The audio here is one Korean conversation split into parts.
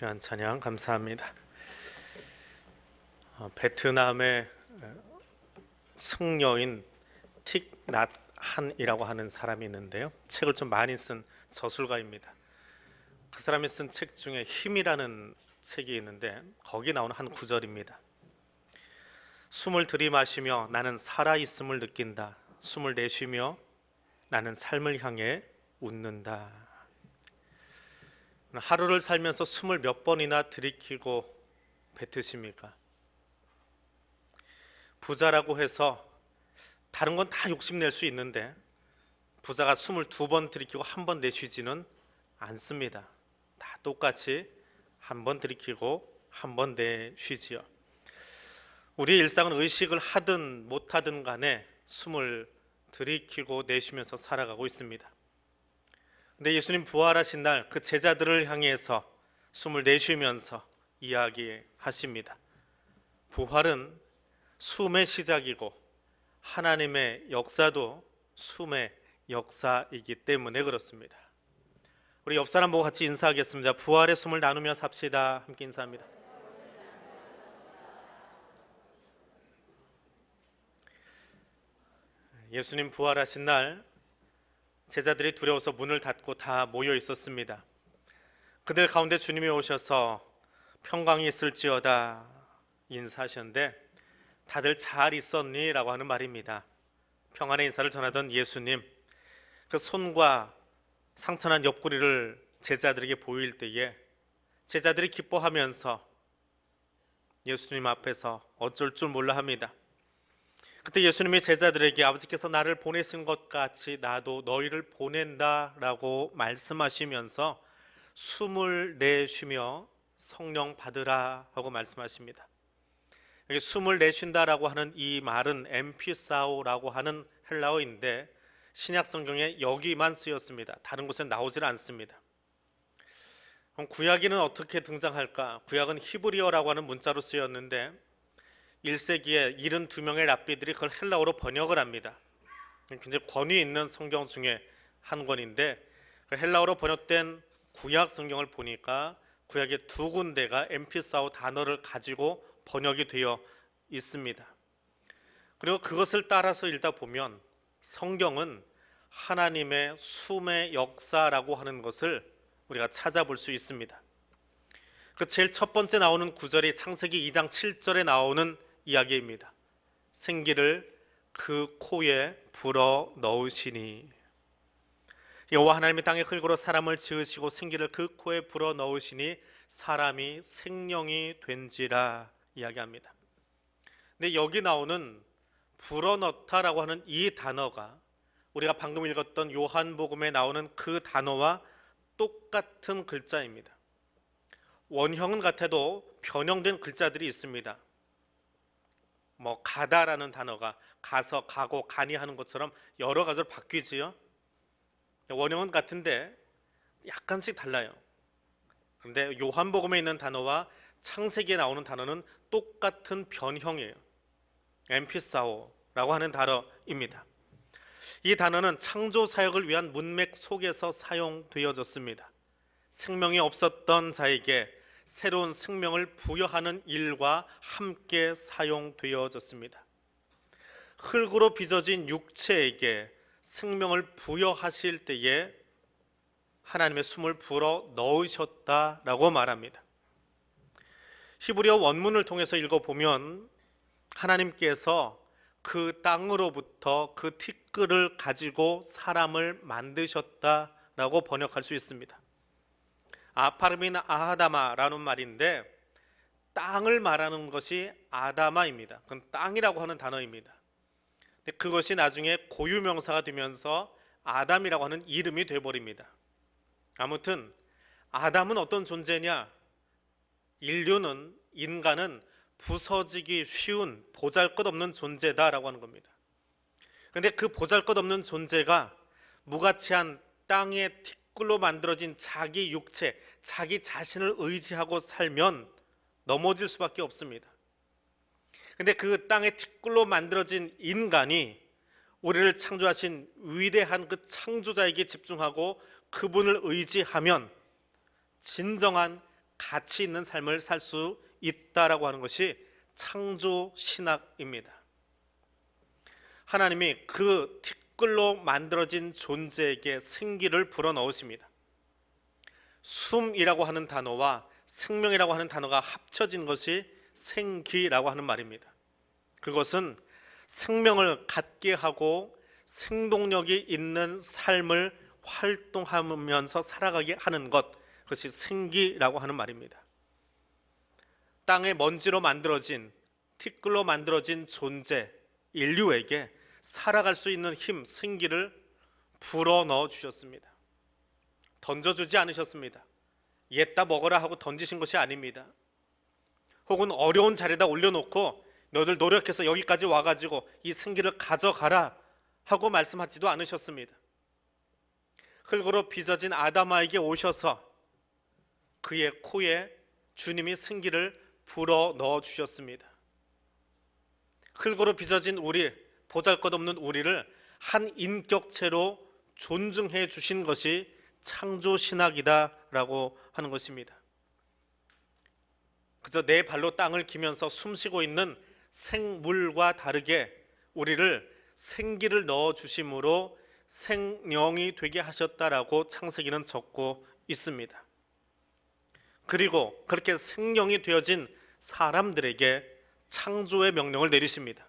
귀한 찬양 감사합니다. 베트남의 승려인 틱 낫 한이라고 하는 사람이 있는데요. 책을 좀 많이 쓴 저술가입니다. 그 사람이 쓴 책 중에 힘이라는 책이 있는데 거기 나오는 한 구절입니다. 숨을 들이마시며 나는 살아있음을 느낀다. 숨을 내쉬며 나는 삶을 향해 웃는다. 하루를 살면서 숨을 몇 번이나 들이키고 뱉으십니까? 부자라고 해서 다른 건 다 욕심낼 수 있는데 부자가 숨을 2번 들이키고 1번 내쉬지는 않습니다. 다 똑같이 1번 들이키고 1번 내쉬지요. 우리의 일상은 의식을 하든 못하든 간에 숨을 들이키고 내쉬면서 살아가고 있습니다. 근데 예수님 부활하신 날 그 제자들을 향해서 숨을 내쉬면서 이야기하십니다. 부활은 숨의 시작이고 하나님의 역사도 숨의 역사이기 때문에 그렇습니다. 우리 옆 사람 보고 같이 인사하겠습니다. 부활의 숨을 나누며 삽시다. 함께 인사합니다. 예수님 부활하신 날 제자들이 두려워서 문을 닫고 다 모여 있었습니다. 그들 가운데 주님이 오셔서 평강이 있을지어다 인사하셨는데 다들 잘 있었니? 라고 하는 말입니다. 평안의 인사를 전하던 예수님, 그 손과 상처난 옆구리를 제자들에게 보일 때에 제자들이 기뻐하면서 예수님 앞에서 어쩔 줄 몰라 합니다. 그때 예수님이 제자들에게 아버지께서 나를 보내신 것 같이 나도 너희를 보낸다 라고 말씀하시면서 숨을 내쉬며 성령 받으라 하고 말씀하십니다. 여기 숨을 내쉰다라고 하는 이 말은 엠피사오라고 하는 헬라어인데 신약 성경에 여기만 쓰였습니다. 다른 곳에 나오질 않습니다. 그럼 구약에는 어떻게 등장할까? 구약은 히브리어라고 하는 문자로 쓰였는데 1세기에 72명의 랍비들이 그걸 헬라어로 번역을 합니다. 굉장히 권위 있는 성경 중에 한 권인데 헬라어로 번역된 구약 성경을 보니까 구약의 2군데가 엠피사오 단어를 가지고 번역이 되어 있습니다. 그리고 그것을 따라서 읽다 보면 성경은 하나님의 숨의 역사라고 하는 것을 우리가 찾아볼 수 있습니다. 그 제일 첫 번째 나오는 구절이 창세기 2장 7절에 나오는 이야기입니다. 생기를 그 코에 불어 넣으시니 여호와 하나님이 땅의 흙으로 사람을 지으시고 생기를 그 코에 불어 넣으시니 사람이 생명이 된지라 이야기합니다. 근데 여기 나오는 불어넣다라고 하는 이 단어가 우리가 방금 읽었던 요한복음에 나오는 그 단어와 똑같은 글자입니다. 원형은 같아도 변형된 글자들이 있습니다. 가다라는 단어가 가서 가고 가니 하는 것처럼 여러 가지로 바뀌지요. 원형은 같은데 약간씩 달라요. 그런데 요한복음에 있는 단어와 창세기에 나오는 단어는 똑같은 변형이에요. 엠피사오라고 하는 단어입니다. 이 단어는 창조 사역을 위한 문맥 속에서 사용되어졌습니다. 생명이 없었던 자에게 새로운 생명을 부여하는 일과 함께 사용되어졌습니다. 흙으로 빚어진 육체에게 생명을 부여하실 때에 하나님의 숨을 불어 넣으셨다라고 말합니다. 히브리어 원문을 통해서 읽어보면 하나님께서 그 땅으로부터 그 티끌을 가지고 사람을 만드셨다라고 번역할 수 있습니다. 아파르민 아하다마라는 말인데 땅을 말하는 것이 아다마입니다. 그건 땅이라고 하는 단어입니다. 근데 그것이 나중에 고유명사가 되면서 아담이라고 하는 이름이 되어버립니다. 아무튼 아담은 어떤 존재냐? 인간은 부서지기 쉬운 보잘것없는 존재다라고 하는 겁니다. 그런데 그 보잘것없는 존재가 무가치한 땅의 티끌로 만들어진 자기 육체, 자기 자신을 의지하고 살면 넘어질 수밖에 없습니다. 그런데 그 땅의 티끌로 만들어진 인간이 우리를 창조하신 위대한 그 창조자에게 집중하고 그분을 의지하면 진정한 가치 있는 삶을 살 수 있다라고 하는 것이 창조 신학입니다. 하나님이 그 티끌로 만들어진 존재에게 생기를 불어넣으십니다. 숨이라고 하는 단어와 생명이라고 하는 단어가 합쳐진 것이 생기라고 하는 말입니다. 그것은 생명을 갖게 하고 생동력이 있는 삶을 활동하면서 살아가게 하는 것, 그것이 생기라고 하는 말입니다. 땅의 먼지로 만들어진, 티끌로 만들어진 존재, 인류에게 살아갈 수 있는 힘, 생기를 불어넣어 주셨습니다. 던져주지 않으셨습니다. 얘따 먹어라 하고 던지신 것이 아닙니다. 혹은 어려운 자리에다 올려놓고 너들 노력해서 여기까지 와가지고 이 생기를 가져가라 하고 말씀하지도 않으셨습니다. 흙으로 빚어진 아담아에게 오셔서 그의 코에 주님이 생기를 불어넣어 주셨습니다. 흙으로 빚어진 우리, 보잘것없는 우리를 한 인격체로 존중해 주신 것이 창조신학이다라고 하는 것입니다. 그저 내 발로 땅을 기면서 숨쉬고 있는 생물과 다르게 우리를 생기를 넣어 주심으로 생명이 되게 하셨다라고 창세기는 적고 있습니다. 그리고 그렇게 생명이 되어진 사람들에게 창조의 명령을 내리십니다.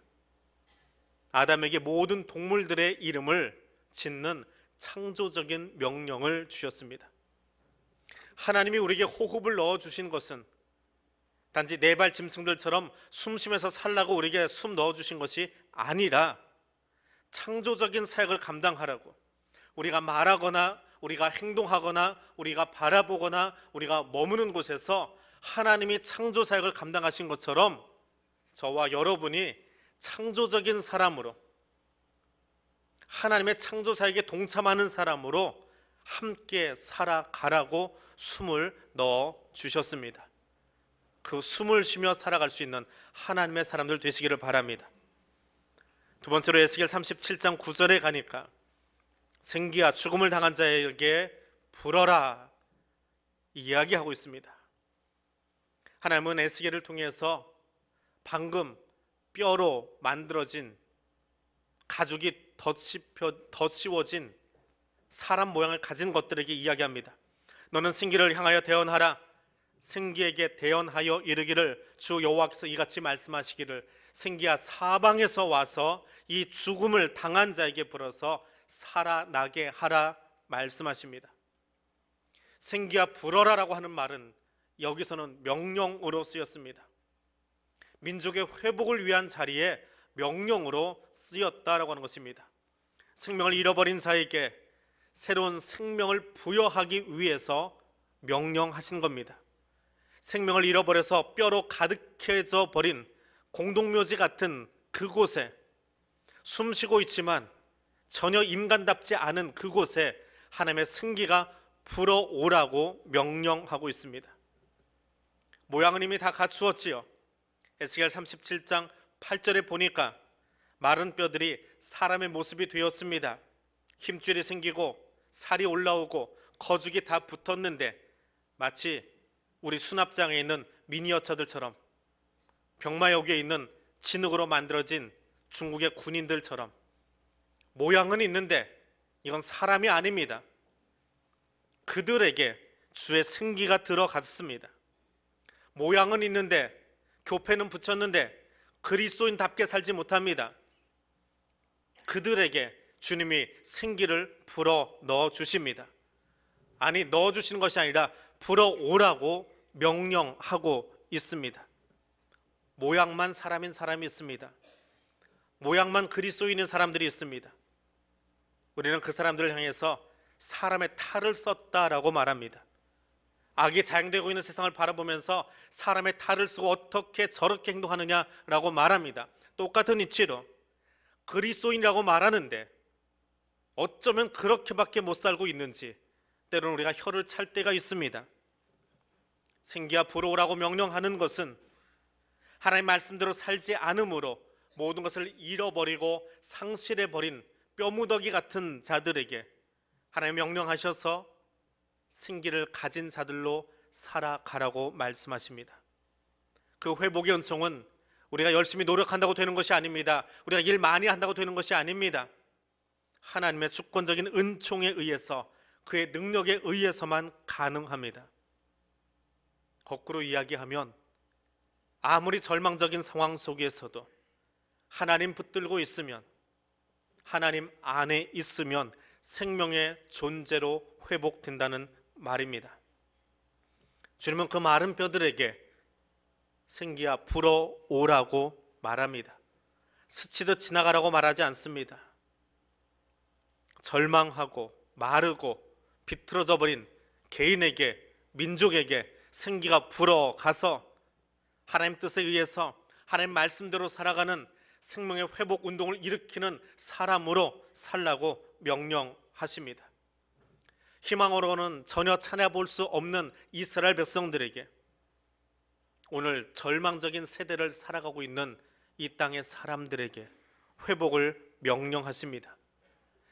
아담에게 모든 동물들의 이름을 짓는 창조적인 명령을 주셨습니다. 하나님이 우리에게 호흡을 넣어주신 것은 단지 네 발 짐승들처럼 숨쉬면서 살라고 우리에게 숨 넣어주신 것이 아니라 창조적인 사역을 감당하라고, 우리가 말하거나 우리가 행동하거나 우리가 바라보거나 우리가 머무는 곳에서 하나님이 창조 사역을 감당하신 것처럼 저와 여러분이 창조적인 사람으로, 하나님의 창조 사역에 동참하는 사람으로 함께 살아가라고 숨을 넣어 주셨습니다. 그 숨을 쉬며 살아갈 수 있는 하나님의 사람들 되시기를 바랍니다. 두 번째로 에스겔 37장 9절에 가니까 생기야 죽음을 당한 자에게 불어라 이야기하고 있습니다. 하나님은 에스겔을 통해서 방금 뼈로 만들어진 가죽이 덧씌워진 사람 모양을 가진 것들에게 이야기합니다. 너는 생기를 향하여 대언하라. 생기에게 대언하여 이르기를 주 여호와께서 이같이 말씀하시기를 생기야 사방에서 와서 이 죽음을 당한 자에게 불어서 살아나게 하라 말씀하십니다. 생기야 불어라라고 하는 말은 여기서는 명령으로 쓰였습니다. 민족의 회복을 위한 자리에 명령으로 쓰였다라고 하는 것입니다. 생명을 잃어버린 자에게 새로운 생명을 부여하기 위해서 명령하신 겁니다. 생명을 잃어버려서 뼈로 가득해져 버린 공동묘지 같은 그곳에, 숨쉬고 있지만 전혀 인간답지 않은 그곳에 하나님의 생기가 불어오라고 명령하고 있습니다. 모양은 이미 다 갖추었지요. 에스겔 37장 8절에 보니까 마른 뼈들이 사람의 모습이 되었습니다. 힘줄이 생기고 살이 올라오고 거죽이 다 붙었는데 마치 우리 수납장에 있는 미니어처들처럼, 병마여기에 있는 진흙으로 만들어진 중국의 군인들처럼 모양은 있는데 이건 사람이 아닙니다. 그들에게 주의 생기가 들어갔습니다. 모양은 있는데 교패는 붙였는데 그리스도인답게 살지 못합니다. 그들에게 주님이 생기를 불어 넣어 주십니다. 아니, 넣어 주시는 것이 아니라 불어오라고 명령하고 있습니다. 모양만 사람인 사람이 있습니다. 모양만 그리스도인인 사람들이 있습니다. 우리는 그 사람들을 향해서 사람의 탈을 썼다라고 말합니다. 악이 자행되고 있는 세상을 바라보면서 사람의 탈을 쓰고 어떻게 저렇게 행동하느냐라고 말합니다. 똑같은 이치로 그리스도인이라고 말하는데 어쩌면 그렇게밖에 못 살고 있는지 때로는 우리가 혀를 찰 때가 있습니다. 생기야 불어오라고 명령하는 것은 하나님 말씀대로 살지 않으므로 모든 것을 잃어버리고 상실해버린 뼈무더기 같은 자들에게 하나님 명령하셔서 생기를 가진 자들로 살아가라고 말씀하십니다. 그 회복의 은총은 우리가 열심히 노력한다고 되는 것이 아닙니다. 우리가 일 많이 한다고 되는 것이 아닙니다. 하나님의 주권적인 은총에 의해서, 그의 능력에 의해서만 가능합니다. 거꾸로 이야기하면 아무리 절망적인 상황 속에서도 하나님 붙들고 있으면, 하나님 안에 있으면 생명의 존재로 회복된다는 말입니다. 주님은 그 마른 뼈들에게 생기야 불어오라고 말합니다. 스치듯 지나가라고 말하지 않습니다. 절망하고 마르고 비틀어져 버린 개인에게, 민족에게 생기가 불어가서 하나님 뜻에 의해서 하나님 말씀대로 살아가는 생명의 회복 운동을 일으키는 사람으로 살라고 명령하십니다. 희망으로는 전혀 찾아볼 수 없는 이스라엘 백성들에게, 오늘 절망적인 세대를 살아가고 있는 이 땅의 사람들에게 회복을 명령하십니다.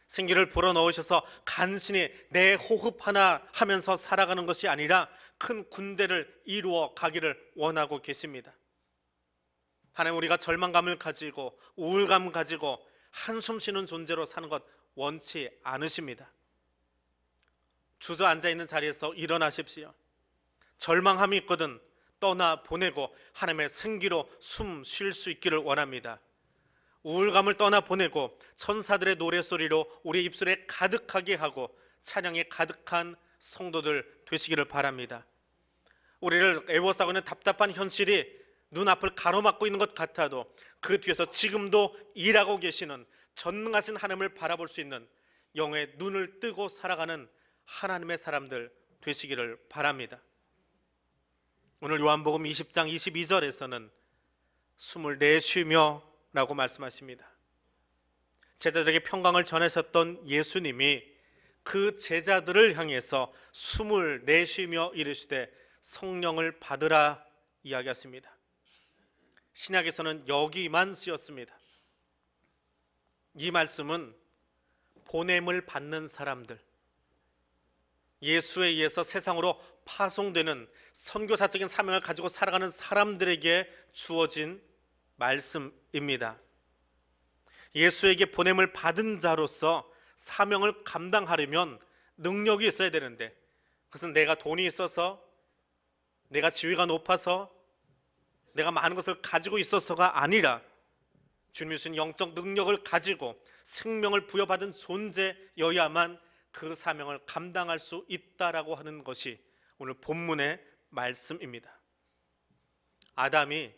생기를 불어넣으셔서 간신히 내 호흡 하나 하면서 살아가는 것이 아니라 큰 군대를 이루어 가기를 원하고 계십니다. 하나님, 우리가 절망감을 가지고 우울감 가지고 한숨 쉬는 존재로 사는 것 원치 않으십니다. 주저앉아 있는 자리에서 일어나십시오. 절망함이 있거든 떠나 보내고 하나님의 생기로 숨 쉴 수 있기를 원합니다. 우울감을 떠나 보내고 천사들의 노래소리로 우리 입술에 가득하게 하고 찬양이 가득한 성도들 되시기를 바랍니다. 우리를 애워싸고 있는 답답한 현실이 눈앞을 가로막고 있는 것 같아도 그 뒤에서 지금도 일하고 계시는 전능하신 하나님을 바라볼 수 있는 영의 눈을 뜨고 살아가는 하나님의 사람들 되시기를 바랍니다. 오늘 요한복음 20장 22절에서는 숨을 내쉬며 라고 말씀하십니다. 제자들에게 평강을 전하셨던 예수님이 그 제자들을 향해서 숨을 내쉬며 이르시되 성령을 받으라 이야기하십니다. 신약에서는 여기만 쓰였습니다. 이 말씀은 보냄을 받는 사람들, 예수에 의해서 세상으로 파송되는 선교사적인 사명을 가지고 살아가는 사람들에게 주어진 말씀입니다. 예수에게 보냄을 받은 자로서 사명을 감당하려면 능력이 있어야 되는데, 그것은 내가 돈이 있어서, 내가 지위가 높아서, 내가 많은 것을 가지고 있어서가 아니라 주님이 주신 영적 능력을 가지고 생명을 부여받은 존재여야만 그 사명을 감당할 수 있다라고 하는 것이 오늘 본문의 말씀입니다. 아담이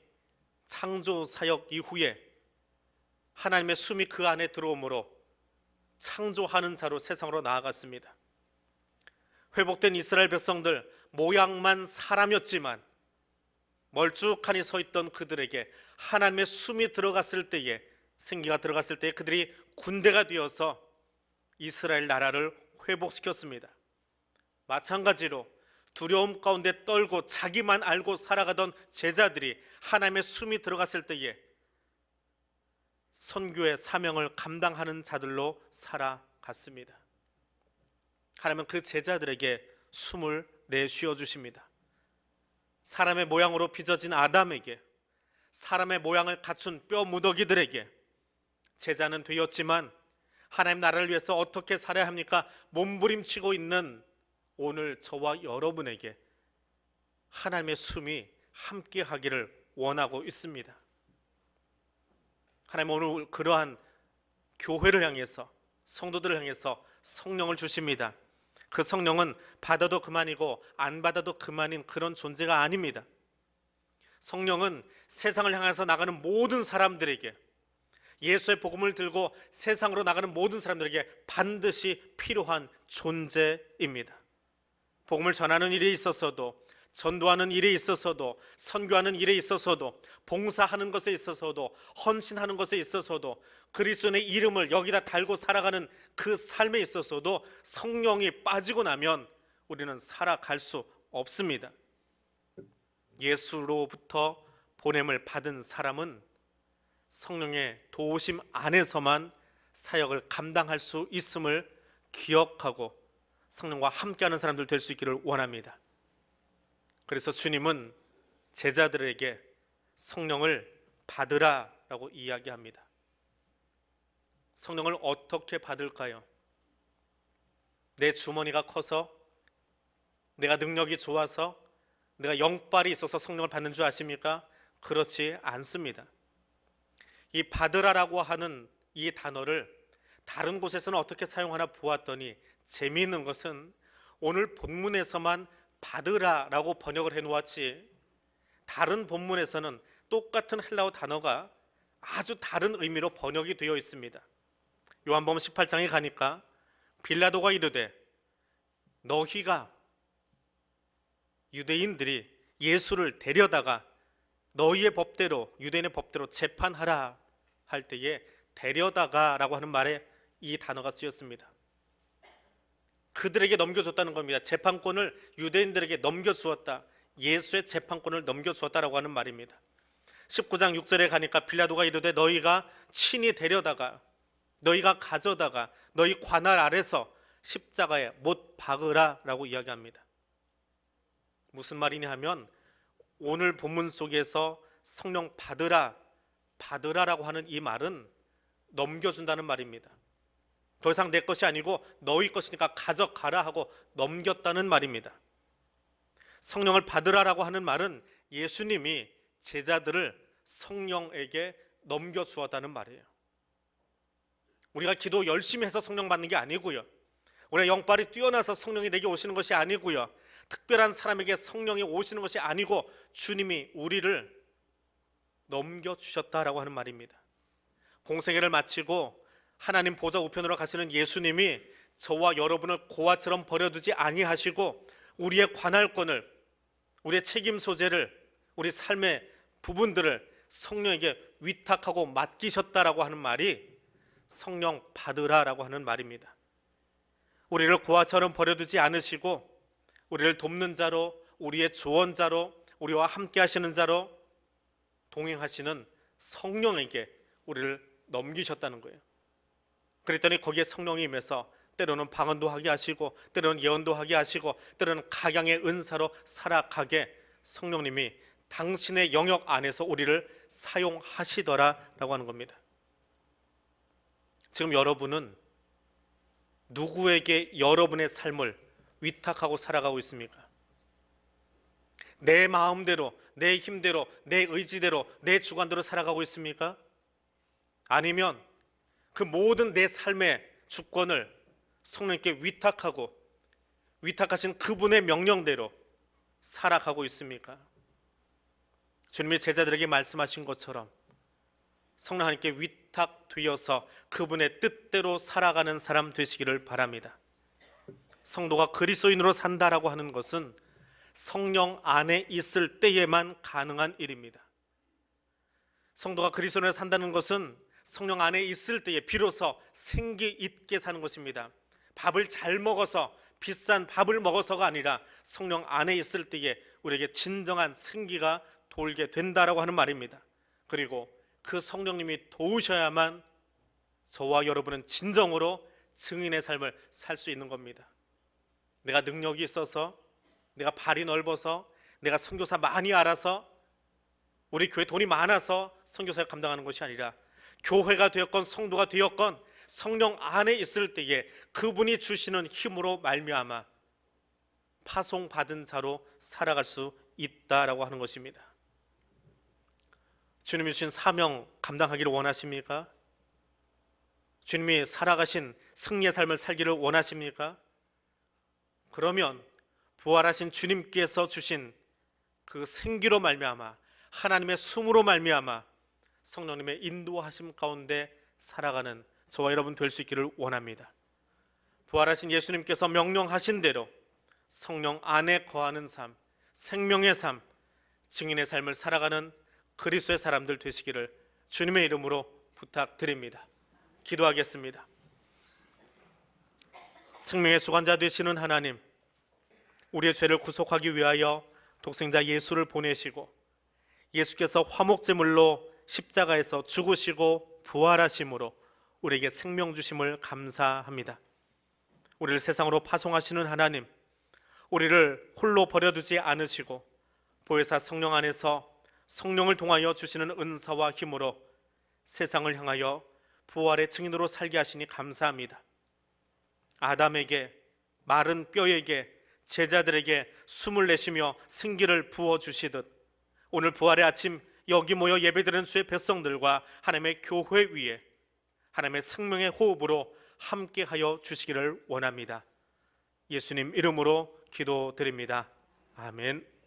창조 사역 이후에 하나님의 숨이 그 안에 들어오므로 창조하는 자로 세상으로 나아갔습니다. 회복된 이스라엘 백성들, 모양만 사람이었지만 멀쭉하니 서 있던 그들에게 하나님의 숨이 들어갔을 때에, 생기가 들어갔을 때에 그들이 군대가 되어서 이스라엘 나라를 회복시켰습니다. 마찬가지로 두려움 가운데 떨고 자기만 알고 살아가던 제자들이 하나님의 숨이 들어갔을 때에 선교의 사명을 감당하는 자들로 살아갔습니다. 하나님은 그 제자들에게 숨을 내쉬어 주십니다. 사람의 모양으로 빚어진 아담에게, 사람의 모양을 갖춘 뼈 무더기들에게 제자는 되었지만 하나님 나라를 위해서 어떻게 살아야 합니까? 몸부림치고 있는 오늘 저와 여러분에게 하나님의 숨이 함께 하기를 원하고 있습니다. 하나님 오늘 그러한 교회를 향해서, 성도들을 향해서 성령을 주십니다. 그 성령은 받아도 그만이고 안 받아도 그만인 그런 존재가 아닙니다. 성령은 세상을 향해서 나가는 모든 사람들에게, 예수의 복음을 들고 세상으로 나가는 모든 사람들에게 반드시 필요한 존재입니다. 복음을 전하는 일에 있어서도, 전도하는 일에 있어서도, 선교하는 일에 있어서도, 봉사하는 것에 있어서도, 헌신하는 것에 있어서도, 그리스도의 이름을 여기다 달고 살아가는 그 삶에 있어서도 성령이 빠지고 나면 우리는 살아갈 수 없습니다. 예수로부터 보냄을 받은 사람은 성령의 도우심 안에서만 사역을 감당할 수 있음을 기억하고 성령과 함께하는 사람들 될 수 있기를 원합니다. 그래서 주님은 제자들에게 성령을 받으라라고 이야기합니다. 성령을 어떻게 받을까요? 내 주머니가 커서, 내가 능력이 좋아서, 내가 영빨이 있어서 성령을 받는 줄 아십니까? 그렇지 않습니다. 이 받으라라고 하는 이 단어를 다른 곳에서는 어떻게 사용하나 보았더니 재미있는 것은 오늘 본문에서만 받으라라고 번역을 해놓았지, 다른 본문에서는 똑같은 헬라어 단어가 아주 다른 의미로 번역이 되어 있습니다. 요한복음 18장에 가니까 빌라도가 이르되 너희가, 유대인들이 예수를 데려다가 너희의 법대로, 유대인의 법대로 재판하라 할 때에 데려다가라고 하는 말에 이 단어가 쓰였습니다. 그들에게 넘겨줬다는 겁니다. 재판권을 유대인들에게 넘겨주었다. 예수의 재판권을 넘겨주었다라고 하는 말입니다. 19장 6절에 가니까 빌라도가 이르되 너희가 친히 데려다가, 너희가 가져다가 너희 관할 아래서 십자가에 못 박으라라고 이야기합니다. 무슨 말이냐 하면 오늘 본문 속에서 성령 받으라라고 하는 이 말은 넘겨준다는 말입니다. 더 이상 내 것이 아니고 너희 것이니까 가져가라 하고 넘겼다는 말입니다. 성령을 받으라라고 하는 말은 예수님이 제자들을 성령에게 넘겨주었다는 말이에요. 우리가 기도 열심히 해서 성령 받는 게 아니고요. 우리가 영빨이 뛰어나서 성령이 내게 오시는 것이 아니고요. 특별한 사람에게 성령이 오시는 것이 아니고 주님이 우리를 넘겨주셨다라고 하는 말입니다. 공생애를 마치고 하나님 보좌 우편으로 가시는 예수님이 저와 여러분을 고아처럼 버려두지 아니하시고 우리의 관할권을, 우리의 책임 소재를, 우리 삶의 부분들을 성령에게 위탁하고 맡기셨다라고 하는 말이 성령 받으라라고 하는 말입니다. 우리를 고아처럼 버려두지 않으시고 우리를 돕는 자로, 우리의 조언자로, 우리와 함께 하시는 자로, 동행하시는 성령에게 우리를 넘기셨다는 거예요. 그랬더니 거기에 성령이 임해서 때로는 방언도 하게 하시고, 때로는 예언도 하게 하시고, 때로는 각양의 은사로 살아가게 성령님이 당신의 영역 안에서 우리를 사용하시더라라고 하는 겁니다. 지금 여러분은 누구에게 여러분의 삶을 위탁하고 살아가고 있습니까? 내 마음대로, 내 힘대로, 내 의지대로, 내 주관대로 살아가고 있습니까? 아니면 그 모든 내 삶의 주권을 성령님께 위탁하고 위탁하신 그분의 명령대로 살아가고 있습니까? 주님이 제자들에게 말씀하신 것처럼 성령 하나님께 위탁되어서 그분의 뜻대로 살아가는 사람 되시기를 바랍니다. 성도가 그리스도인으로 산다라고 하는 것은 성령 안에 있을 때에만 가능한 일입니다. 성도가 그리스도인으로 산다는 것은 성령 안에 있을 때에 비로소 생기 있게 사는 것입니다. 밥을 잘 먹어서, 비싼 밥을 먹어서가 아니라 성령 안에 있을 때에 우리에게 진정한 생기가 돌게 된다라고 하는 말입니다. 그리고 그 성령님이 도우셔야만 저와 여러분은 진정으로 증인의 삶을 살 수 있는 겁니다. 내가 능력이 있어서, 내가 발이 넓어서, 내가 선교사 많이 알아서, 우리 교회 돈이 많아서 선교사를 감당하는 것이 아니라 교회가 되었건 성도가 되었건 성령 안에 있을 때에 그분이 주시는 힘으로 말미암아 파송받은 자로 살아갈 수 있다라고 하는 것입니다. 주님이 주신 사명 감당하기를 원하십니까? 주님이 살아가신 승리의 삶을 살기를 원하십니까? 그러면 부활하신 주님께서 주신 그 생기로 말미암아, 하나님의 숨으로 말미암아 성령님의 인도하심 가운데 살아가는 저와 여러분 될 수 있기를 원합니다. 부활하신 예수님께서 명령하신 대로 성령 안에 거하는 삶, 생명의 삶, 증인의 삶을 살아가는 그리스도의 사람들 되시기를 주님의 이름으로 부탁드립니다. 기도하겠습니다. 생명의 수관자 되시는 하나님, 우리의 죄를 구속하기 위하여 독생자 예수를 보내시고 예수께서 화목제물로 십자가에서 죽으시고 부활하심으로 우리에게 생명 주심을 감사합니다. 우리를 세상으로 파송하시는 하나님, 우리를 홀로 버려두지 않으시고 보혜사 성령 안에서 성령을 통하여 주시는 은사와 힘으로 세상을 향하여 부활의 증인으로 살게 하시니 감사합니다. 아담에게, 마른 뼈에게, 제자들에게 숨을 내쉬며 생기를 부어주시듯 오늘 부활의 아침 여기 모여 예배드리는 주의 백성들과 하나님의 교회 위에 하나님의 생명의 호흡으로 함께하여 주시기를 원합니다. 예수님 이름으로 기도드립니다. 아멘.